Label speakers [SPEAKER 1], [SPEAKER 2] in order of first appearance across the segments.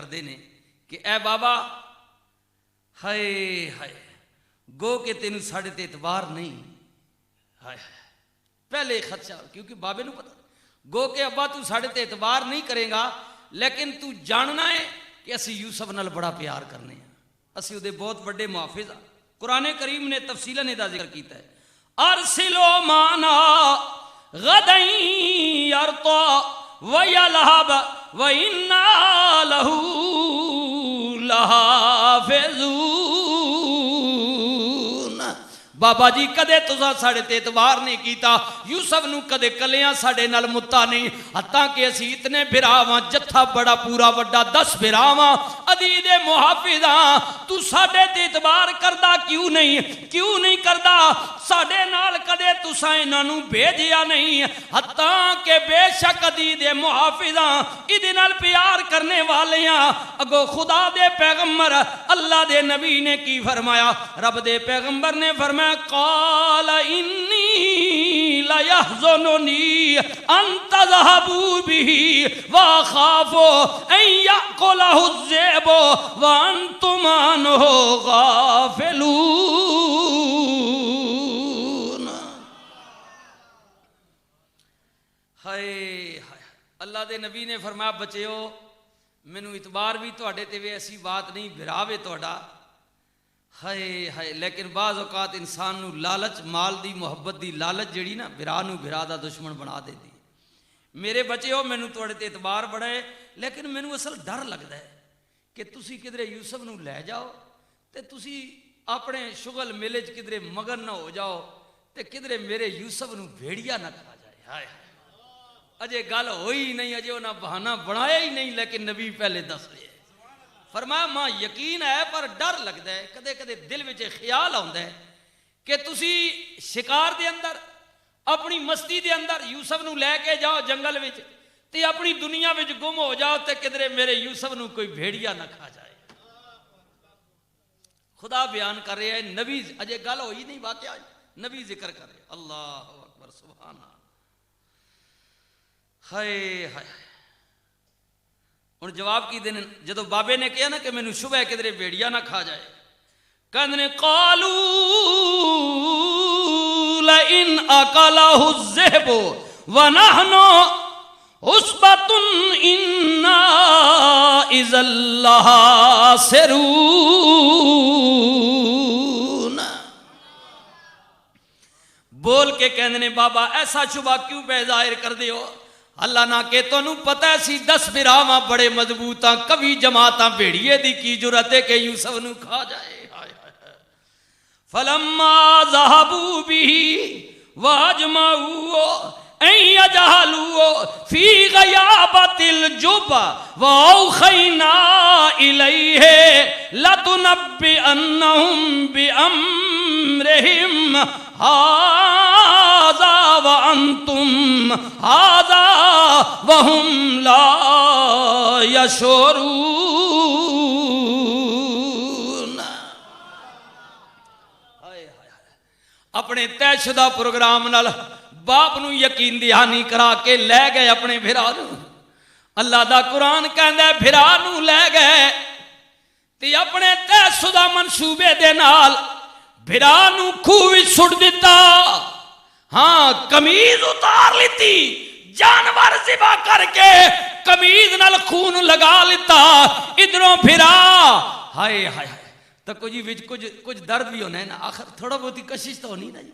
[SPEAKER 1] کرتے ہیں کہ اے بابا ہائے ہائے گو کہ تینوں ساڑھے تے اعتبار نہیں، ہائے ہائے پہلے خدشہ، کیونکہ بابے نو پتا گو کہ ابا تو ساڑھے تے اعتبار نہیں کرے گا، لیکن تو جاننا ہے کہ اسی یوسف نال بڑا پیار کرنے ہیں، اسی وہ دے بہت بڑے محافظ ہاں۔ قرآن کریم نے تفصیلاً دا ذکر کیتا ہے، ارسلو مانا غدن یرطا ویلہب وَإِنَّا لَهُ لَحَافِظُونَ۔ بابا جی کدے تسا ساڑے تے اعتبار نہیں کیتا، یوسف نو کدے کلیاں ساڑے نال متا نہیں، حتیٰ کہ اسی اتنے بھراواں، جتھا بڑا پورا وڈا 10 بھراواں، عدید محافظاں، تو ساڑے تے اعتبار کردہ کیوں نہیں کردہ؟ ساڑے نال کدے تسا انہاں نو بھیجیا نہیں، حتیٰ کہ بے شک عدید محافظاں ادھے نال پیار کرنے والیاں، اگو خدا دے پیغمبر اللہ دے نبی نے کی فرمایا؟ رب دے پیغمبر نے فرمایا قال انی لیحزننی ان تذهبوا به واخاف ان یاکلہ الذئب وانتم عنہ غافلون۔ ہائے اللہ دے نبی نے فرمایا بچیو مینوں اعتبار بھی تواڈے تے وے ایسی بات نہیں، بھرا وے تواڈا، ہائے ہائے، لیکن بعض اوقات انسان نو لالچ، مال دی محبت دی لالچ جڑی نا بھرا نو بھرا دا دشمن بنا دے دی۔ میرے بچیو مینوں تواڈے تے اعتبار بڑا ہے، لیکن مینوں اصل ڈر لگدا ہے کہ تسی کدھرے یوسف نو لے جاؤ تے تسی اپنے شغل میلے چ کدھرے مگن نہ ہو جاؤ تے کدھرے میرے یوسف نو بھیڑیا نہ کھا جائے۔ ہائے ہائے اجے گل ہوئی نہیں، اجے انہاں بہانہ بنایا ہی نہیں، لیکن نبی پہلے دس رہے ہیں۔ فرمایا ماں یقین ہے پر ڈر لگتا ہے، کدے کدے دل وچ خیال آتا ہے کہ تسی شکار دے اندر اپنی مستی دے اندر یوسف نو لے کے جاؤ جنگل وچ تے اپنی دنیا وچ گم ہو جاؤ تے کدھرے میرے یوسف نو کوئی بھیڑیا نہ کھا جائے۔ خدا بیان کر رہے ہیں، نبی اجے گل ہوئی نہیں، واقعہ نبی ذکر کر رہے، اللہ اکبر سبحان اللہ۔ ہائے ہائے اور جواب کی دن جدو بابے نے کہا نا کہ میں نے شبہ کدھرے بیڑیا نہ کھا جائے، کہنے قالوا لئن اکلہ الذئب ونحن عصبۃ انا اذا لخاسرون۔ بول کے کہنے بابا ایسا شبہ کیوں بے ظاہر کر دے ہو؟ اللہ نہ کہ تو انہوں پتہ ہے سی 10 بھراواں بڑے مضبوطاں کبھی جماعتاں بھیڑیے دی کی جرت ہے کہ یوسف نو کھا جائے۔ فلما ذهبوا به واجمعوا ان يجعلوا في غيابة الجب واوحينا اليه لتنبئنهم بامرهم هذا وانتم هذا وهم لا يشعرون۔ اپنے طے شدہ پروگرام نال باپ نو یقین دہانی کرا کے لے گئے اپنے بھرا نو۔ اللہ دا قرآن کہندا ہے بھرا نو لے گئے تے اپنے طے شدہ منصوبے دے نال بھرا نو کھوہ وچ سٹ دتا، ہاں قمیض اتار لیتی، جانور ذبح کر کے قمیض نال خون لگا لیتا، ادھروں بھرا ہائے ہائے تو کچھ درد بھی ہونا ہے نا، آخر تھوڑا بہت کشش تو ہونی نا جی۔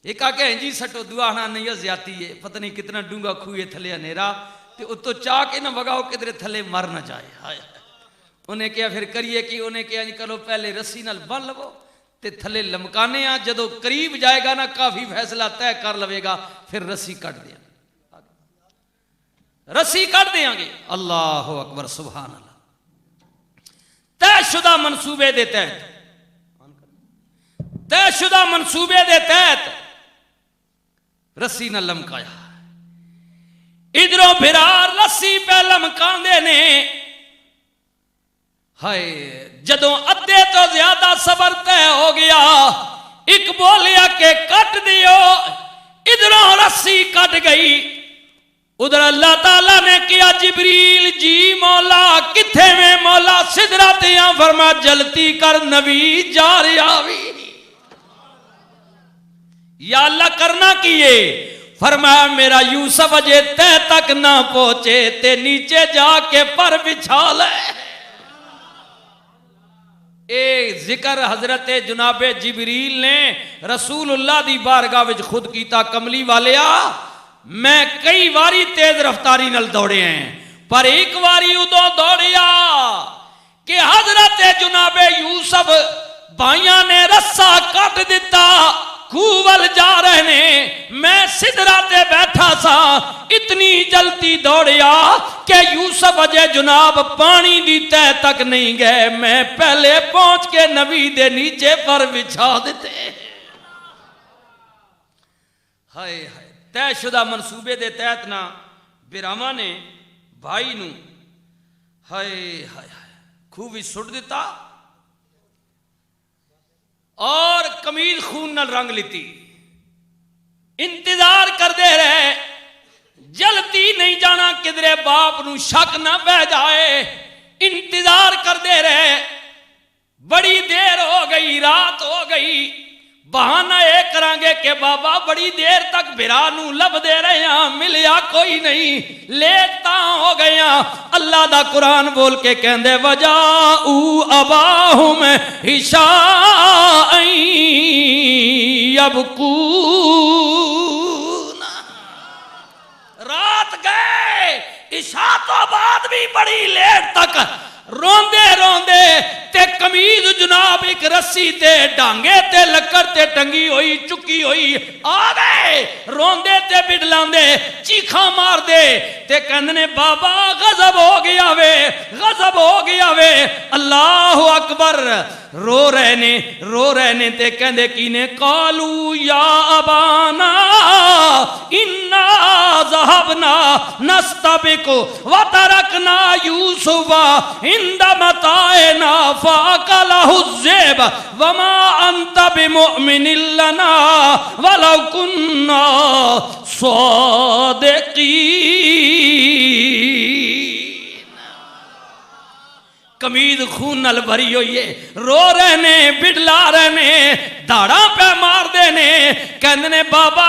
[SPEAKER 1] ایک آکے ہیں جی سٹو دعا ہاں نہیں زیادتی ہے، پتہ نہیں کتنا ڈونگا کھوئے تھلے انیرا تے اتو چاہ کے نہ وگاؤ کدھرے تھلے مر نہ جائے۔ ہائے انہیں کیا پھر کریے کہ انہیں کیا جی کرو پہلے رسی نال بن لو تے تھلے لمکانے ہاں، جدو قریب جائے گا نا کافی فیصلہ طے کر لوے گا، پھر رسی کٹ دیا رسی کٹ دیاں گے۔ اللہ اکبر سبحان اللہ۔ طے شدہ منصوبے دے تحت رسی نہ لمکایا، ادھروں بھرار رسی پہ لمکان دے نے، ہائے جدوں ادھے تو زیادہ صبر طے ہو گیا، ایک بولیا کہ کٹ دیو، ادھروں رسی کٹ گئی، ادھر اللہ تعالیٰ نے کیا جبریل جی مولا کتھے میں مولا گیا فرما جلتی کر نبی جا رہا بھی یا اللہ کرنا کیے فرمایا میرا یوسف اجے تہ تک نہ پہنچے تے نیچے جا کے پر بچھا لے اے ذکر حضرت جناب جبریل نے رسول اللہ دی بارگاہ وچ خود کیتا کملی والیا میں کئی واری تیز رفتاری نل دوڑے ہیں پر ایک واری ادو دوڑیا کہ حضرت جناب یوسف بھائیاں نے رسا کٹ دیتا کوول جا رہے نے میں سدرا تے بیٹھا سا اتنی جلدی دوڑیا کہ یوسف اجے جناب پانی دی تہ تک نہیں گئے میں پہلے پہنچ کے نبی دے نیچے پر بچھا دیتے ہائے ہائے طے شدہ منصوبے دے تحت نہ براما نے بھائی نو ہائے ہائے خوب ہی سٹ دیتا اور قمیض خون نال رنگ لیتی انتظار کر دے رہے جلتی نہیں جانا کدرے باپ نو شک نہ بہ جائے انتظار کر دے رہے بڑی دیر ہو گئی رات ہو گئی بہانہ ایک کرانگے کہ بابا بڑی دیر تک بھرا نو لب دے رہے ہیں ملیا کوئی نہیں لیٹا ہو گیا اللہ دا قرآن بول کے کہندے وجاؤ اباہم عشاء یبکون رات گئے عشاء تو بعد بھی بڑی لیٹ تک روندے روندے تے قمیض جناب ایک رسی تے ڈانگے تے لکڑ تے ٹنگی ہوئی چکی ہوئی آ گئے روندے تے بڑلاندے چیخاں مار دے تے کہندے بابا غضب ہو گیا وے اللہ اکبر رو رہے نے تے کہندے کینے قالو یا ابانا انا ذهبنا نستبق وترکنا یوسف عند متاعنا فاکلہ الذئب وما انت بمؤمن لنا ولو كنا صادقین قمیض خون نل بھری ہوئی ہے رو رہنے بڑلا رہنے داڑا پہ مار دینے کہندنے بابا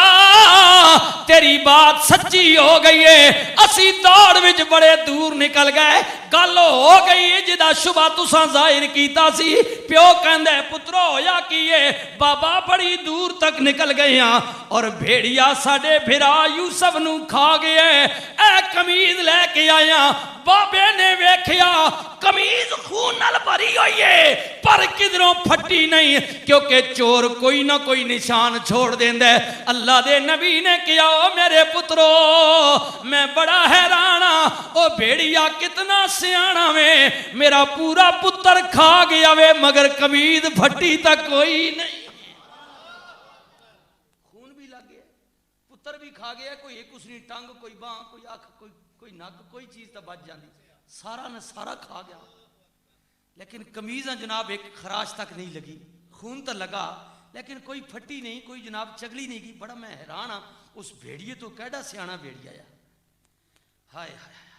[SPEAKER 1] تیری بات سچی ہو گئی ہے اسی دوڑ وچ بڑے دور نکل گئے گل ہو گئی جدا شبہ تساں ظاہر کیتا سی پیو کہندے پترو ہویا کیے بابا بڑی دور تک نکل گئے ہاں اور بھیڑیا ساڈے بھرا یوسف نو کھا گئے اے قمیض لے کے آیا بابے نے ویکھیا قمیض خون نال بھری ہوئی ہے پر کدھروں پھٹی نہیں کیونکہ چور کوئی نہ کوئی نشان چھوڑ دیندے اللہ دے نبی نے کیا او میرے پترو میں بڑا حیران ہاں او بھیڑیا کتنا سیانا میں میرا پورا پتر کھا گیا وے مگر قمیض پھٹی تک کوئی نہیں خون بھی لگ گیا پتر بھی کھا گیا کوئی ایک اس نے ٹانگ کوئی باں کوئی آنکھ کوئی نک کوئی چیز تا بچ جاندی سارا نے سارا کھا گیا لیکن قمیضاں جناب ایک خراش تک نہیں لگی خون تو لگا لیکن کوئی پھٹی نہیں کوئی جناب چگلی نہیں کی بڑا میں حیران ہاں اس بھیڑیے تو کیڑا سیانا بھیڑیا ہائے ہائے